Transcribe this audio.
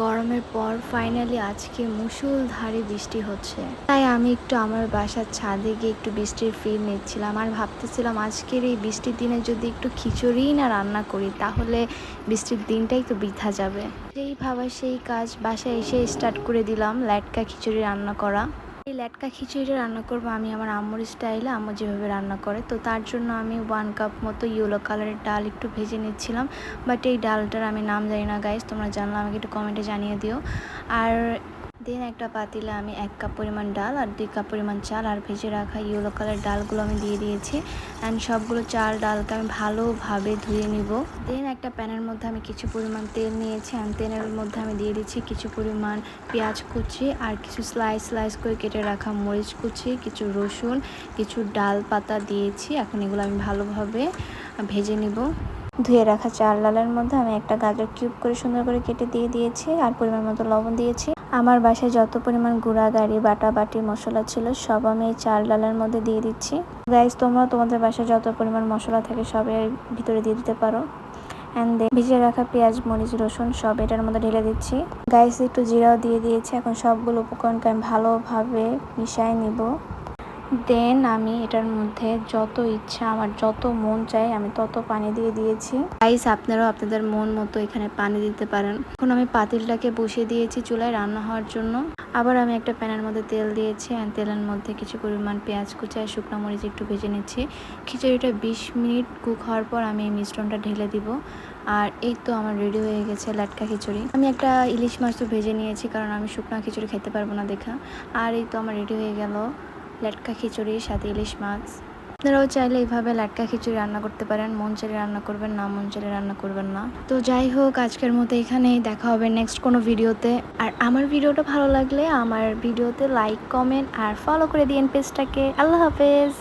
গরমের পর ফাইনালি আজকে মুষলধারে বৃষ্টি হচ্ছে, তাই আমি একটু আমার বাসার ছাদে গিয়ে একটু বৃষ্টির ফিল নিচ্ছিলাম আর ভাবতেছিলাম আজকের এই বৃষ্টির দিনে যদি একটু খিচুড়ি না রান্না করি তাহলে বৃষ্টির দিনটাই তো বৃথা যাবে। সেই ভাবা সেই কাজ, বাসায় এসে স্টার্ট করে দিলাম লেটকা খিচুড়ি রান্না করা। এই লেটকা খিচুড়িটা রান্না করবো আমি আমার আম্মুর স্টাইলে, আম্মু যেভাবে রান্না করে। তো তার জন্য আমি 1 কাপ মতো ইয়েলো কালারের ডাল একটু ভেজে নিচ্ছিলাম, বাট এই ডালটার আমি নাম জানি না গাইস, তোমরা জানলে আমাকে একটু কমেন্টে জানিয়ে দিও। আর দেন একটা পাতিলে আমি 1 কাপ পরিমাণ ডাল আর 2 কাপ পরিমাণ চাল আর ভেজে রাখা ইয়েলো কালার ডালগুলো আমি দিয়ে দিয়েছি। অ্যান্ড সবগুলো চাল ডালকে আমি ভালোভাবে ধুয়ে নিব। দেন একটা প্যানের মধ্যে আমি কিছু পরিমাণ তেল নিয়েছি, অ্যান্ড তেলের মধ্যে আমি দিয়ে দিচ্ছি কিছু পরিমাণ পেঁয়াজ কুচি আর কিছু স্লাইস করে কেটে রাখা মরিচ কুচি, কিছু রসুন, কিছু ডাল পাতা দিয়েছি। এখন এগুলো আমি ভালোভাবে ভেজে নিব। ধুয়ে রাখা চাল ডালের মধ্যে আমি একটা গাজর কিউব করে সুন্দর করে কেটে দিয়ে দিয়েছি আর পরিমাণ মতো লবণ দিয়েছি। আমার বাসায় যত পরিমাণ গুঁড়া গাড়ি বাটি মশলা ছিল সব আমি এই চাল ডালের মধ্যে দিয়ে দিচ্ছি। গাইস, তোমরা তোমাদের বাসায় যত পরিমাণ মশলা থাকে সব এর ভিতরে দিয়ে দিতে পারো। অ্যান্ড দেন ভিজিয়ে রাখা পেঁয়াজ মরিচ রসুন সব এটার মধ্যে ঢেলে দিচ্ছি। গাইস, একটু জিরাও দিয়ে দিয়েছি। এখন সবগুলো উপকরণকে আমি ভালোভাবে মিশিয়ে নিব। দেন আমি এটার মধ্যে যত ইচ্ছা আমার যত মন চায় আমি তত পানি দিয়ে দিয়েছি। গাইস, আপনারাও আপনাদের মন মতো এখানে পানি দিতে পারেন। এখন আমি পাতিলটাকে বসিয়ে দিয়েছি চুলায় রান্না হওয়ার জন্য। আবার আমি একটা প্যানের মধ্যে তেল দিয়েছি, আর তেলের মধ্যে কিছু পরিমাণ পেঁয়াজ কুচি আর শুকনো মরিচ একটু ভেজে নিচ্ছি। খিচুড়িটা 20 মিনিট কুক হওয়ার পর আমি এই মিশ্রণটা ঢেলে দিব। আর এই তো আমার রেডি হয়ে গেছে লেটকা খিচুড়ি। আমি একটা ইলিশ মাছ তো ভেজে নিয়েছি কারণ আমি শুকনো খিচুড়ি খেতে পারবো না দেখা। আর এই তো আমার রেডি হয়ে গেল লেটকা খিচুড়ির সাথে ইলিশ মাছ। আপনারাও চাইলে এইভাবে লেটকা খিচুড়ি রান্না করতে পারেন, মন চাইলে রান্না করবেন, না মন চাইলে রান্না করবেন না। তো যাই হোক, আজকের মতো এখানেই, দেখা হবে নেক্সট কোনো ভিডিওতে। আর আমার ভিডিওটা ভালো লাগলে আমার ভিডিওতে লাইক কমেন্ট আর ফলো করে দিন পেজটাকে। আল্লাহ হাফেজ।